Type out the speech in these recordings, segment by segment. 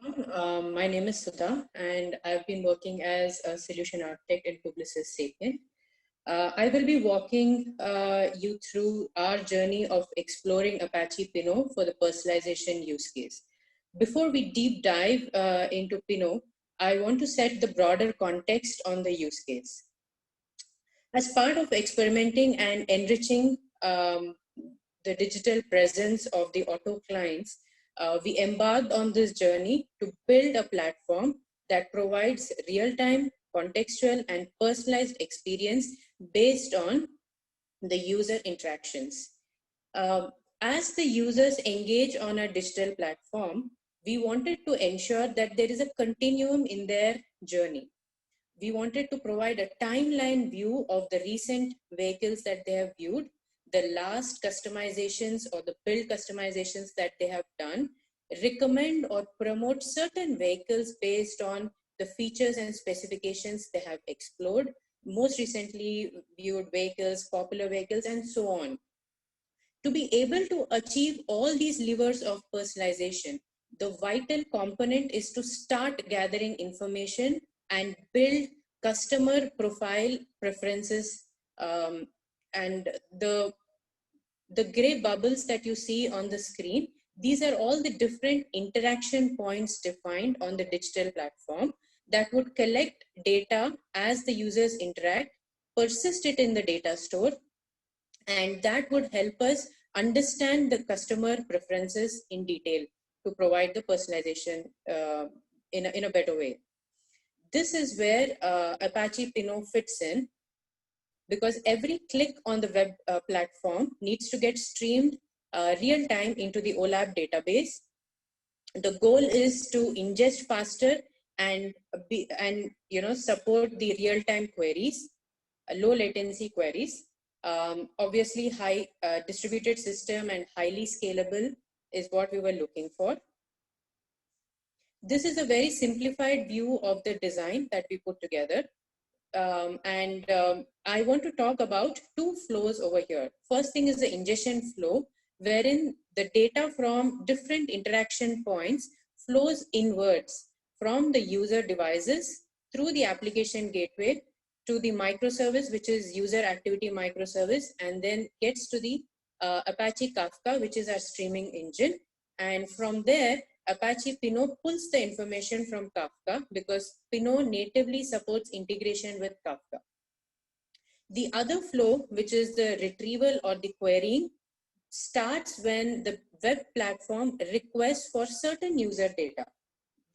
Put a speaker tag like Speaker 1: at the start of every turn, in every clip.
Speaker 1: My name is Sudha, and I've been working as a solution architect in Publicis Sapient. I will be walking you through our journey of exploring Apache Pinot for the personalization use case. Before we deep dive into Pinot, I want to set the broader context on the use case. As part of experimenting and enriching the digital presence of the auto clients, we embarked on this journey to build a platform that provides real-time, contextual, and personalized experience based on the user interactions. Uh, as the users engage on a digital platform, we wanted to ensure that there is a continuum in their journey. We wanted to provide a timeline view of the recent vehicles that they have viewed, the last customizations or the build customizations that they have done, recommend or promote certain vehicles based on the features and specifications they have explored, most recently viewed vehicles, popular vehicles, and so on. To be able to achieve all these levers of personalization, the vital component is to start gathering information and build customer profile preferences. And the gray bubbles that you see on the screen, these are all the different interaction points defined on the digital platform that would collect data as the users interact, persist it in the data store, and that would help us understand the customer preferences in detail to provide the personalization in a better way. This is where Apache Pinot fits in, because every click on the web platform needs to get streamed real time into the OLAP database. The goal is to ingest faster and support the real time queries, low latency queries. Obviously, high distributed system and highly scalable is what we were looking for. This is a very simplified view of the design that we put together. I want to talk about two flows over here. First thing is the ingestion flow, wherein the data from different interaction points flows inwards from the user devices through the application gateway to the microservice, which is user activity microservice, and then gets to the Apache Kafka, which is our streaming engine. And from there, Apache Pinot pulls the information from Kafka, because Pinot natively supports integration with Kafka. The other flow, which is the retrieval or the querying, starts when the web platform requests for certain user data.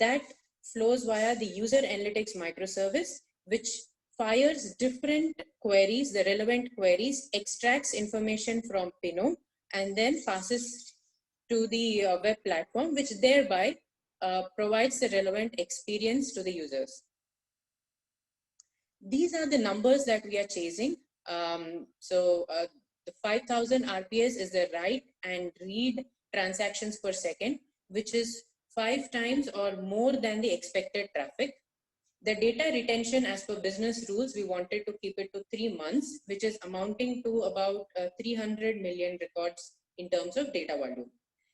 Speaker 1: That flows via the user analytics microservice, which fires different queries, the relevant queries, extracts information from Pinot, and then passes to the web platform, which thereby provides the relevant experience to the users. These are the numbers that we are chasing. The 5000 RPS is the write and read transactions per second, which is 5 times or more than the expected traffic. The data retention, as per business rules, we wanted to keep it to 3 months, which is amounting to about 300 million records in terms of data volume.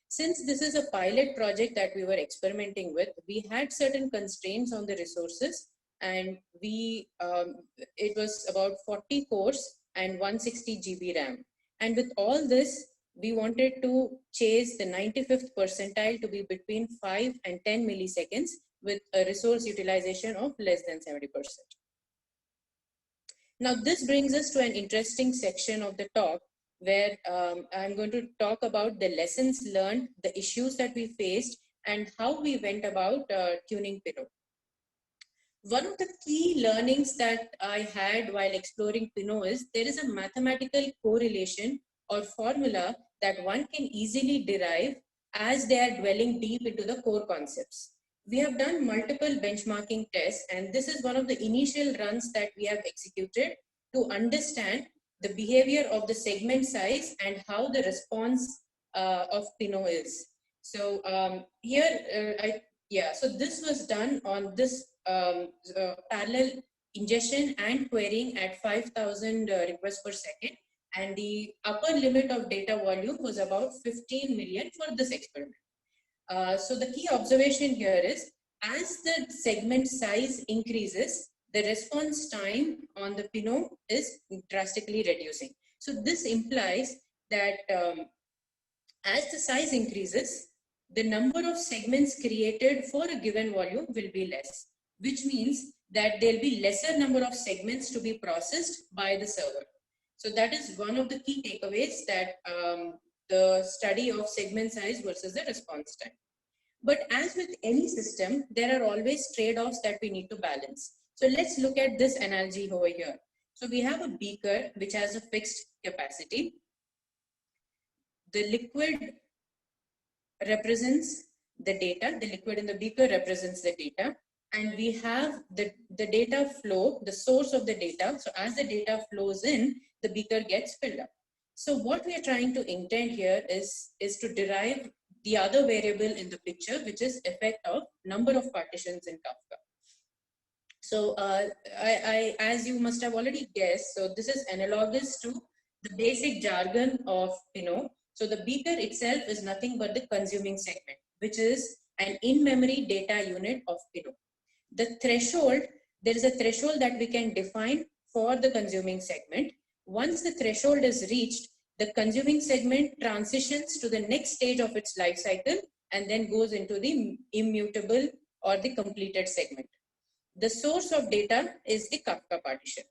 Speaker 1: Since this is a pilot project that we were experimenting with, we had certain constraints on the resources, and it was about 40 cores and 160 GB RAM. And with all this, we wanted to chase the 95th percentile to be between 5 and 10 milliseconds with a resource utilization of less than 70%. Now, this brings us to an interesting section of the talk where I'm going to talk about the lessons learned, the issues that we faced, and how we went about tuning Pinot. One of the key learnings that I had while exploring Pinot is there is a mathematical correlation or formula that one can easily derive as they are dwelling deep into the core concepts. We have done multiple benchmarking tests, and this is one of the initial runs that we have executed to understand the behavior of the segment size and how the response of Pinot is. So so this was done on this parallel ingestion and querying at 5,000 requests per second, and the upper limit of data volume was about 15 million for this experiment. So the key observation here is, as the segment size increases, the response time on the Pinot is drastically reducing. So this implies that as the size increases, the number of segments created for a given volume will be less, which means that there'll be lesser number of segments to be processed by the server. So that is one of the key takeaways, that the study of segment size versus the response time. But as with any system, there are always trade-offs that we need to balance. So let's look at this analogy over here. So we have a beaker which has a fixed capacity. The liquid represents the data, the liquid in the beaker represents the data, and we have the data flow, the source of the data. So as the data flows in, the beaker gets filled up. So what we are trying to intend here is to derive the other variable in the picture, which is effect of number of partitions in Kafka. So as you must have already guessed, so this is analogous to the basic jargon of Pinot. So the beaker itself is nothing but the consuming segment, which is an in-memory data unit of Pinot. The threshold, there is a threshold that we can define for the consuming segment. Once the threshold is reached, the consuming segment transitions to the next stage of its life cycle and then goes into the immutable or the completed segment. The source of data is the Kafka partition.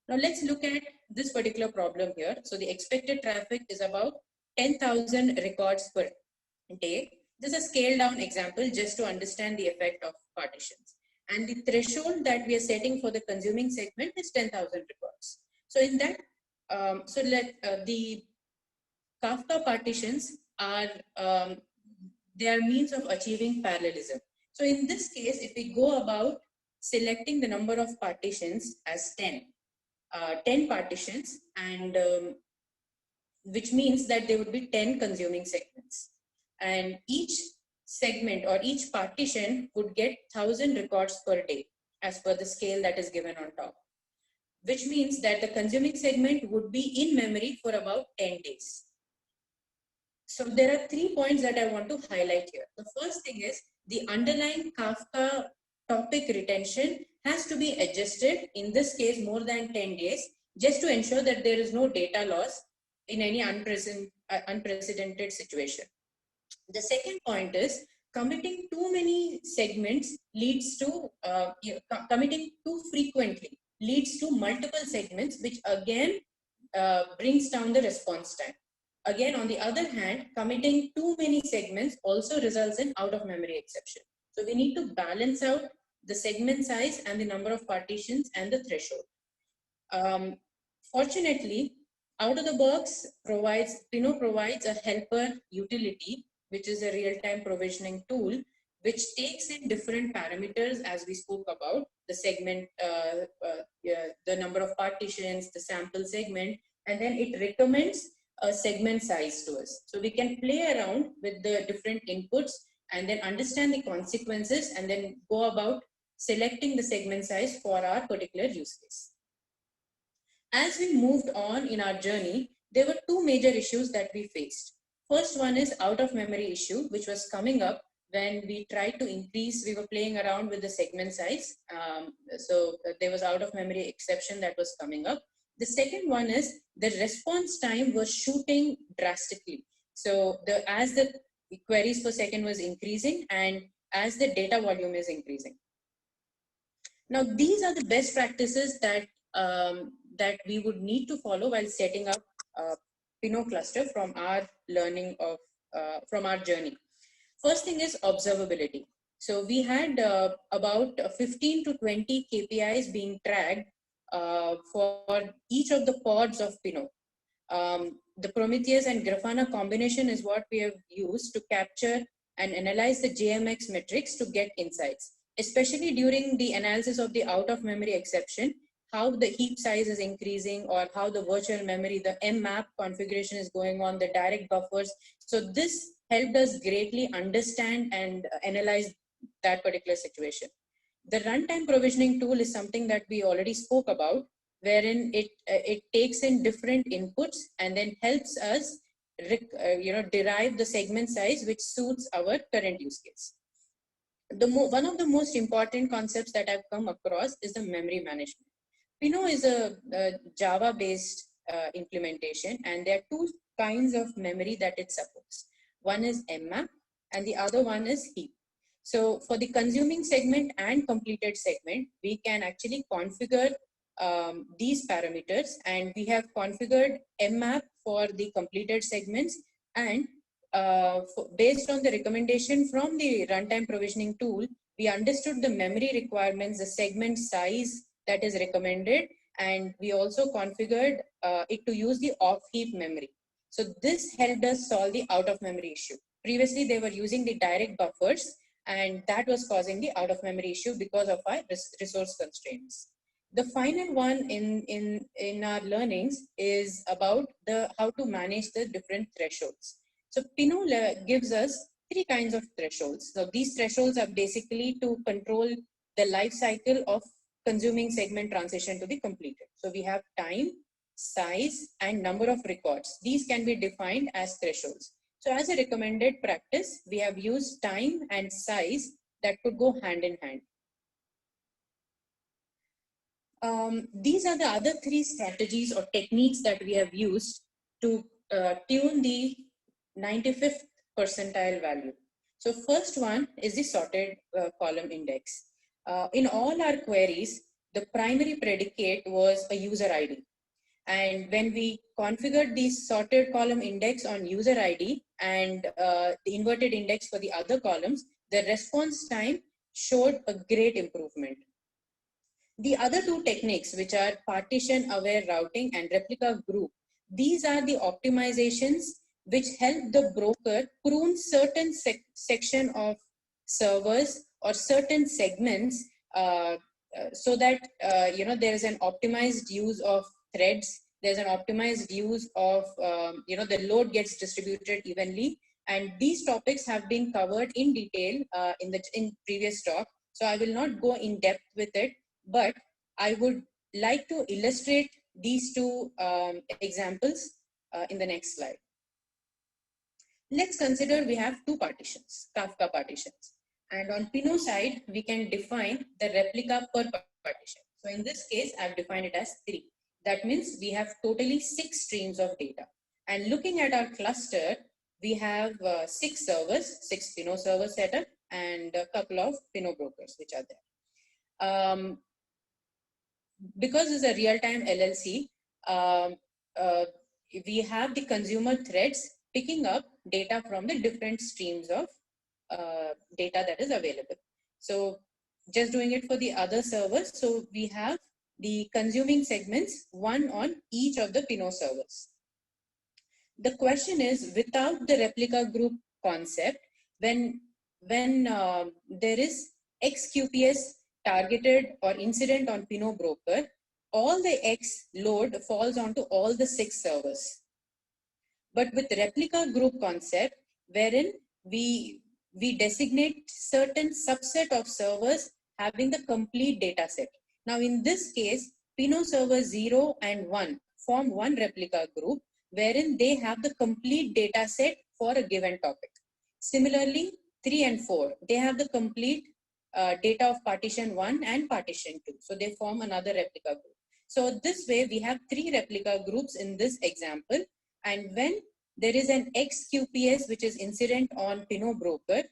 Speaker 1: Now let's look at this particular problem here. So the expected traffic is about 10,000 records per day. This is a scaled down example just to understand the effect of partitions. And the threshold that we are setting for the consuming segment is 10,000 records. So in that, the Kafka partitions are, they are means of achieving parallelism. So in this case, if we go about selecting the number of partitions as 10 partitions, and which means that there would be 10 consuming segments, and each segment or each partition would get 1,000 records per day as per the scale that is given on top, which means that the consuming segment would be in memory for about 10 days. So there are 3 points that I want to highlight here. The first thing is the underlying Kafka topic retention has to be adjusted, in this case more than 10 days, just to ensure that there is no data loss in any unprecedented situation. The second point is committing too many segments leads to, committing too frequently leads to multiple segments, which again brings down the response time. Again, on the other hand, committing too many segments also results in out of memory exception. So we need to balance out the segment size and the number of partitions and the threshold. Fortunately, out of the box Pinot provides a helper utility, which is a real-time provisioning tool, which takes in different parameters as we spoke about, the segment, the number of partitions, the sample segment, and then it recommends a segment size to us. So we can play around with the different inputs and then understand the consequences and then go about selecting the segment size for our particular use case. As we moved on in our journey, there were two major issues that we faced. First one is out of memory issue, which was coming up when we tried to increase, we were playing around with the segment size. So there was out of memory exception that was coming up. The second one is the response time was shooting drastically. So as the queries per second was increasing and as the data volume is increasing. Now, these are the best practices that that we would need to follow while setting up Pinot cluster from our learning of from our journey. First thing is observability. So we had about 15 to 20 KPIs being tracked for each of the pods of Pinot. The Prometheus and Grafana combination is what we have used to capture and analyze the JMX metrics to get insights, especially during the analysis of the out of memory exception, how the heap size is increasing or how the virtual memory, the mmap configuration is going on, the direct buffers. So this helped us greatly understand and analyze that particular situation. The runtime provisioning tool is something that we already spoke about, wherein it takes in different inputs and then helps us derive the segment size which suits our current use case. One of the most important concepts that I've come across is the memory management. Pinot is a Java-based implementation, and there are two kinds of memory that it supports. One is mmap, and the other one is heap. So for the consuming segment and completed segment, we can actually configure these parameters, and we have configured mmap for the completed segments, and based on the recommendation from the runtime provisioning tool, we understood the memory requirements, the segment size that is recommended, and we also configured it to use the off-heap memory. So this helped us solve the out-of-memory issue. Previously, they were using the direct buffers, and that was causing the out-of-memory issue because of our resource constraints. The final one in our learnings is about how to manage the different thresholds. So Pinot gives us three kinds of thresholds. So these thresholds are basically to control the life cycle of consuming segment transition to be completed. So we have time, size, and number of records. These can be defined as thresholds. So as a recommended practice, we have used time and size that could go hand in hand. These are the other three strategies or techniques that we have used to tune the 95th percentile value. So first one is the sorted column index. In all our queries, the primary predicate was a user ID. And when we configured the sorted column index on user ID and the inverted index for the other columns, the response time showed a great improvement. The other two techniques, which are partition-aware routing and replica group, these are the optimizations which help the broker prune certain section of servers or certain segments so that there is an optimized use of threads. There's an optimized use of the load gets distributed evenly, and these topics have been covered in detail in previous talk. So I will not go in depth with it, but I would like to illustrate these two examples in the next slide. Let's consider we have two partitions, Kafka partitions. And on Pinot side, we can define the replica per partition. So in this case, I've defined it as 3. That means we have totally 6 streams of data. And looking at our cluster, we have 6 servers, 6 Pinot servers set up, and a couple of Pinot brokers which are there. Because it's a real-time LLC, we have the consumer threads picking up data from the different streams of data that is available. So just doing it for the other servers. So we have the consuming segments, one on each of the Pinot servers. The question is, without the replica group concept, when there is XQPS targeted or incident on Pinot broker, all the X load falls onto all the 6 servers. But with replica group concept, wherein we designate certain subset of servers having the complete data set. Now in this case, Pinot server 0 and 1 form one replica group, wherein they have the complete data set for a given topic. Similarly, 3 and 4, they have the complete data of partition 1 and partition 2. So they form another replica group. So this way we have 3 replica groups in this example. And when there is an XQPS which is incident on Pinot broker,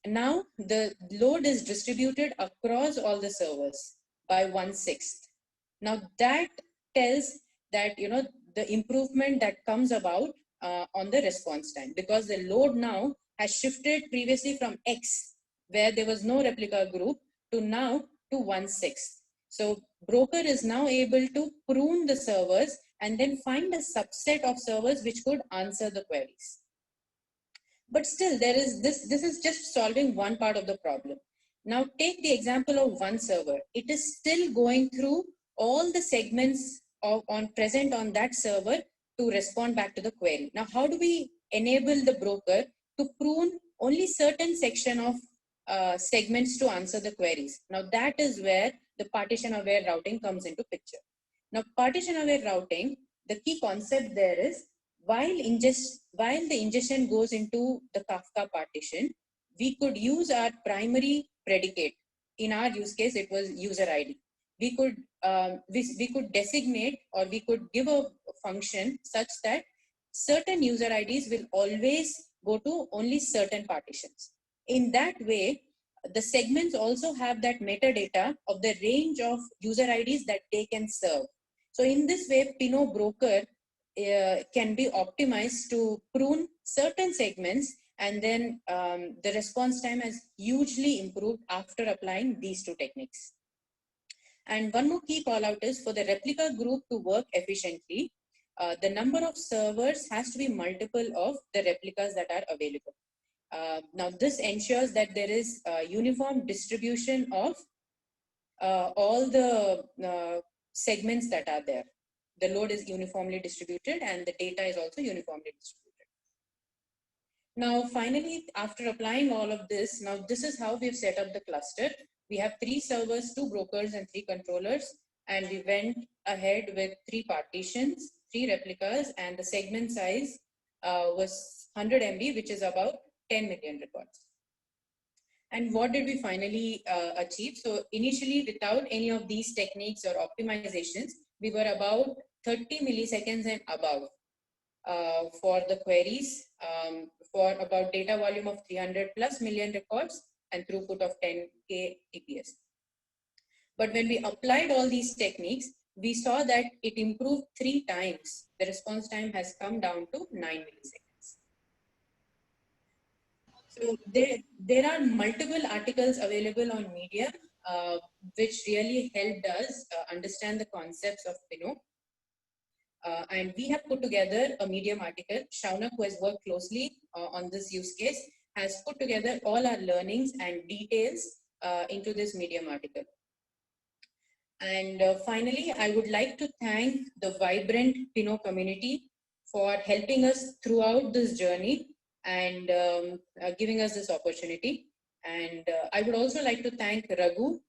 Speaker 1: now the load is distributed across all the servers by 1/6. Now that tells that the improvement that comes about on the response time, because the load now has shifted previously from X, where there was no replica group, to now to 1/6. So broker is now able to prune the servers and then find a subset of servers which could answer the queries. But still, there is this is just solving one part of the problem. Now take the example of one server. It is still going through all the segments present on that server to respond back to the query. Now, how do we enable the broker to prune only certain section of segments to answer the queries? Now, that is where the partition-aware routing comes into picture. Now, partition-aware routing, the key concept there is while the ingestion goes into the Kafka partition, we could use our primary predicate. In our use case, it was user ID. We could designate, or we could give a function such that certain user IDs will always go to only certain partitions. In that way, the segments also have that metadata of the range of user IDs that they can serve. So in this way, Pinot Broker can be optimized to prune certain segments, and then the response time has hugely improved after applying these two techniques. And one more key call out is for the replica group to work efficiently, the number of servers has to be multiple of the replicas that are available. Now, this ensures that there is a uniform distribution of all the segments that are there. The load is uniformly distributed and the data is also uniformly distributed. Now, finally, after applying all of this, now this is how we've set up the cluster. We have 3 servers, 2 brokers, and 3 controllers. And we went ahead with 3 partitions, 3 replicas, and the segment size was 100 MB, which is about 10 million records. And what did we finally achieve? So initially, without any of these techniques or optimizations, we were about 30 milliseconds and above for the queries, for about data volume of 300 plus million records and throughput of 10K TPS. But when we applied all these techniques, we saw that it improved 3 times. The response time has come down to 9 milliseconds. So there are multiple articles available on Medium, which really helped us understand the concepts of Pinot. And we have put together a Medium article. Shaunak, who has worked closely on this use case, has put together all our learnings and details into this Medium article. And finally, I would like to thank the vibrant Pinot community for helping us throughout this journey and giving us this opportunity. And I would also like to thank Raghu,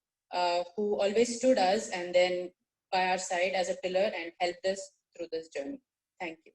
Speaker 1: who always stood us and then by our side as a pillar and helped us through this journey. Thank you.